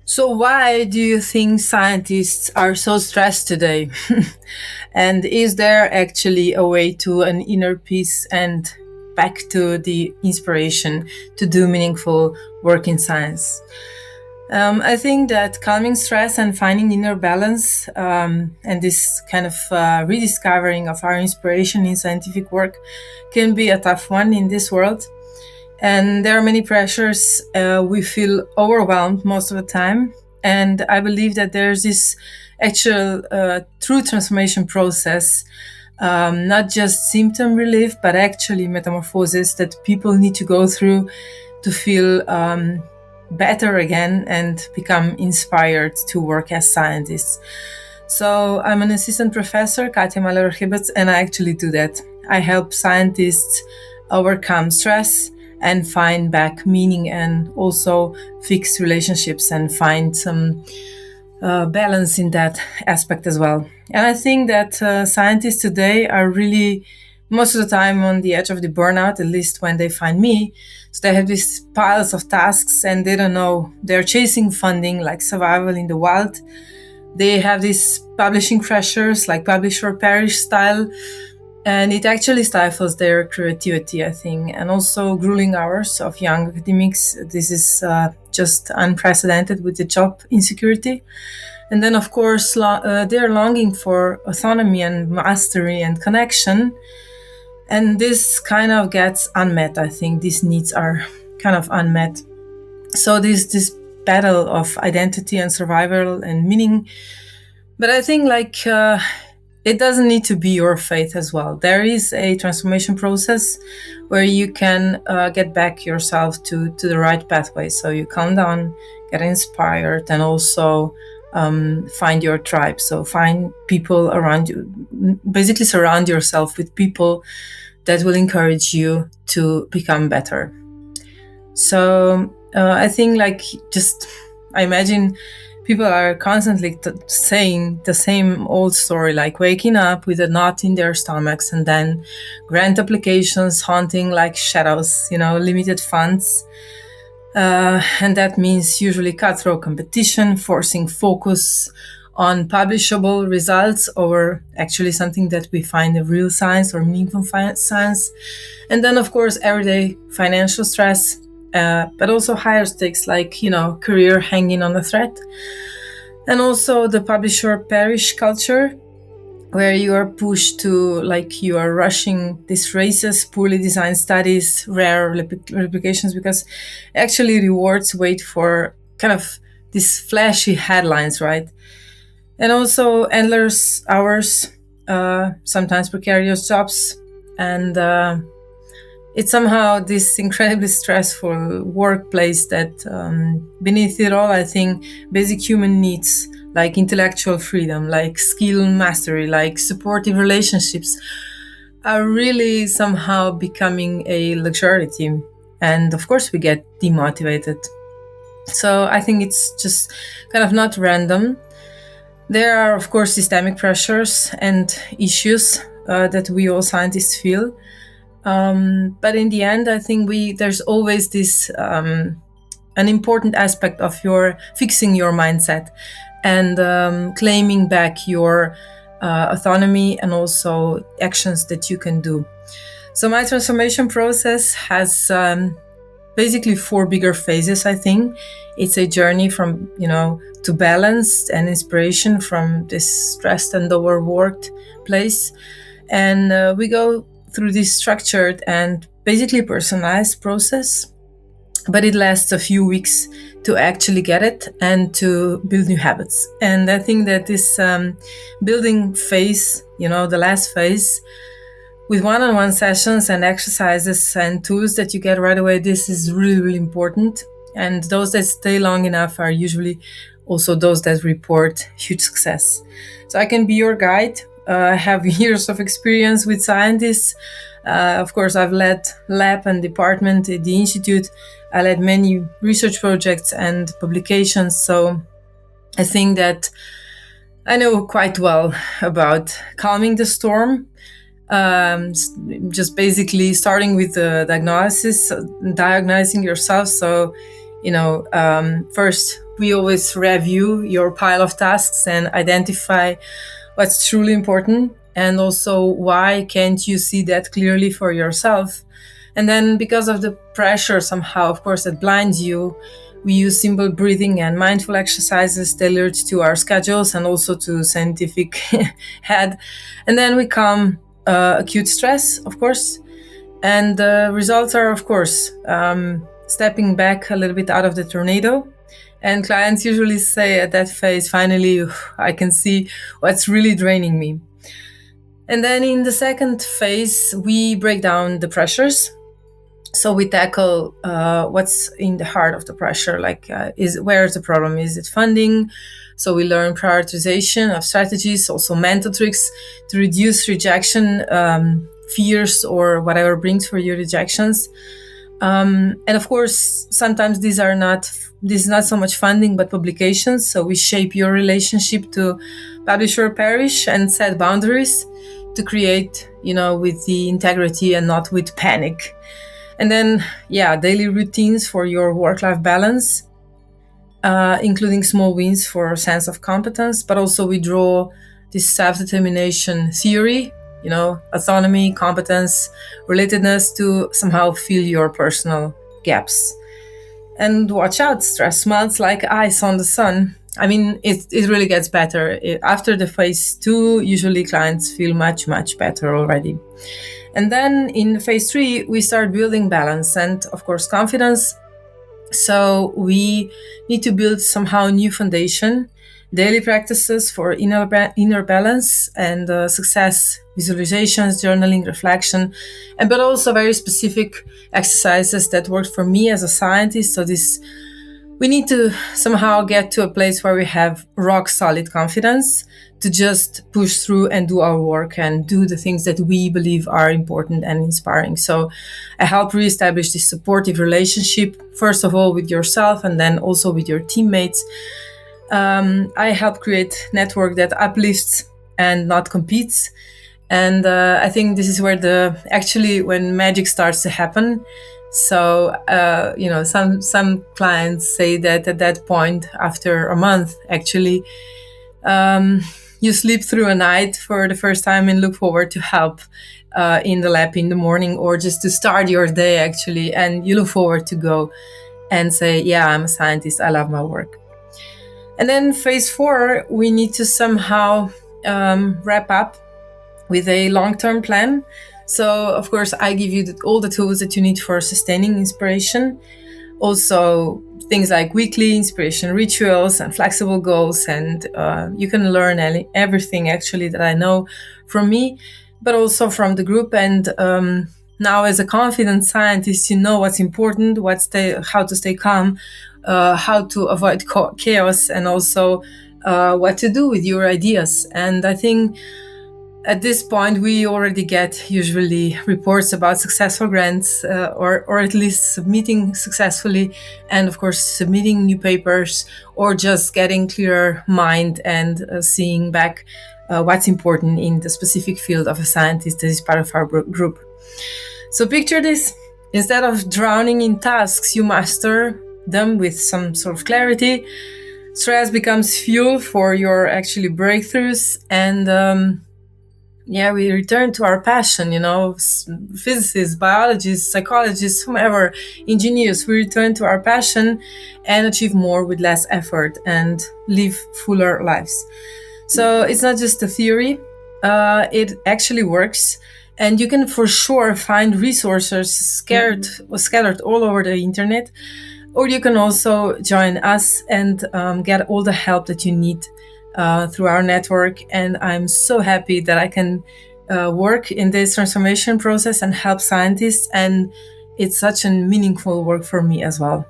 So, why do you think scientists are so stressed today? And is there actually a way to an inner peace and back to the inspiration to do meaningful work in science? I think that calming stress and finding inner balance and this kind of rediscovering of our inspiration in scientific work can be a tough one in this world. And there are many pressures. We feel overwhelmed most of the time. And I believe that there's this actual true transformation process, not just symptom relief, but actually metamorphosis that people need to go through to feel better again and become inspired to work as scientists. So I'm an assistant professor, Katja Malovrh Rebec, and I actually do that. I help scientists overcome stress and find back meaning and also fix relationships and find some balance in that aspect as well. And I think that scientists today are really most of the time on the edge of the burnout, at least when they find me. So they have these piles of tasks and they don't know. They're chasing funding like survival in the wild. They have these publishing pressures like publish or perish style. And it actually stifles their creativity, I think, and also grueling hours of young academics. This is just unprecedented with the job insecurity. And then, of course, they're longing for autonomy and mastery and connection. And this kind of gets unmet, I think. These needs are kind of unmet. So this battle of identity and survival and meaning. But I think it doesn't need to be your faith as well. There is a transformation process where you can get back yourself to the right pathway. So you calm down, get inspired, and also find your tribe. So find people around you, basically surround yourself with people that will encourage you to become better. So I think I imagine people are constantly saying the same old story, like waking up with a knot in their stomachs and then grant applications haunting like shadows, limited funds. And that means usually cutthroat competition, forcing focus on publishable results over actually something that we find a real science or meaningful science. And then, of course, everyday financial stress, but also higher stakes like, career hanging on a thread. And also the publisher perish culture, where you are pushed to, you are rushing these races, poorly designed studies, rare replications, because actually rewards wait for kind of these flashy headlines, right? And also endless hours, sometimes precarious jobs, and it's somehow this incredibly stressful workplace that beneath it all, I think basic human needs like intellectual freedom, like skill mastery, like supportive relationships are really somehow becoming a luxury. And of course we get demotivated. So I think it's just kind of not random. There are, of course, systemic pressures and issues that we all scientists feel. But in the end, I think there's always this an important aspect of your fixing your mindset and claiming back your autonomy and also actions that you can do. So my transformation process has basically 4 bigger phases, I think. It's a journey from, to balance and inspiration from this stressed and overworked place. And we go through this structured and basically personalized process, but it lasts a few weeks to actually get it and to build new habits. And I think that this building phase, the last phase, with one-on-one sessions and exercises and tools that you get right away, this is really, really important. And those that stay long enough are usually also those that report huge success. So I can be your guide. I have years of experience with scientists. Of course, I've led lab and department at the institute. I led many research projects and publications. So I think that I know quite well about calming the storm. Just basically starting with the diagnosing yourself. So, first we always review your pile of tasks and identify what's truly important, and also why can't you see that clearly for yourself. And then, because of the pressure somehow, of course, that blinds you, we use simple breathing and mindful exercises tailored to our schedules and also to scientific head. And then we calm acute stress, of course. And the results are, of course, stepping back a little bit out of the tornado. And clients usually say at that phase, finally, I can see what's really draining me. And then in the second phase, we break down the pressures. So we tackle what's in the heart of the pressure, like where's the problem? Is it funding? So we learn prioritization of strategies, also mental tricks to reduce rejection, fears, or whatever brings for you rejections. And of course, sometimes this is not so much funding, but publications. So we shape your relationship to publisher perish and set boundaries to create, with the integrity and not with panic. And then, daily routines for your work-life balance, including small wins for a sense of competence, but also we draw this self-determination theory, autonomy, competence, relatedness to somehow fill your personal gaps. And watch out, stress melts like ice on the sun. I mean, it really gets better. After the phase 2, usually clients feel much, much better already. And then in phase 3, we start building balance and, of course, confidence. So we need to build somehow new foundation, daily practices for inner balance and success visualizations, journaling, reflection, but also very specific exercises that worked for me as a scientist. So we need to somehow get to a place where we have rock solid confidence to just push through and do our work and do the things that we believe are important and inspiring. So I help reestablish this supportive relationship, first of all with yourself and then also with your teammates. I help create network that uplifts and not competes. And I think this is where when magic starts to happen. So, some clients say that at that point, after a month, actually, you sleep through a night for the first time and look forward to help in the lab in the morning, or just to start your day, actually. And you look forward to go and say, yeah, I'm a scientist. I love my work. And then phase 4, we need to somehow wrap up with a long-term plan. So, of course, I give you all the tools that you need for sustaining inspiration. Also, things like weekly inspiration rituals and flexible goals. And you can learn everything, actually, that I know from me, but also from the group. And now, as a confident scientist, you know what's important, how to stay calm, how to avoid chaos, and also what to do with your ideas. And I think at this point, we already get usually reports about successful grants, or at least submitting successfully, and of course submitting new papers, or just getting clearer mind and seeing back what's important in the specific field of a scientist that is part of our group. So picture this: instead of drowning in tasks, you master them with some sort of clarity. Stress becomes fuel for your actually breakthroughs, and we return to our passion, physicists, biologists, psychologists, whomever, engineers, we return to our passion and achieve more with less effort and live fuller lives. So it's not just a theory, it actually works. And you can for sure find resources scattered all over the internet, or you can also join us and get all the help that you need through our network. And I'm so happy that I can work in this transformation process and help scientists. And it's such a meaningful work for me as well.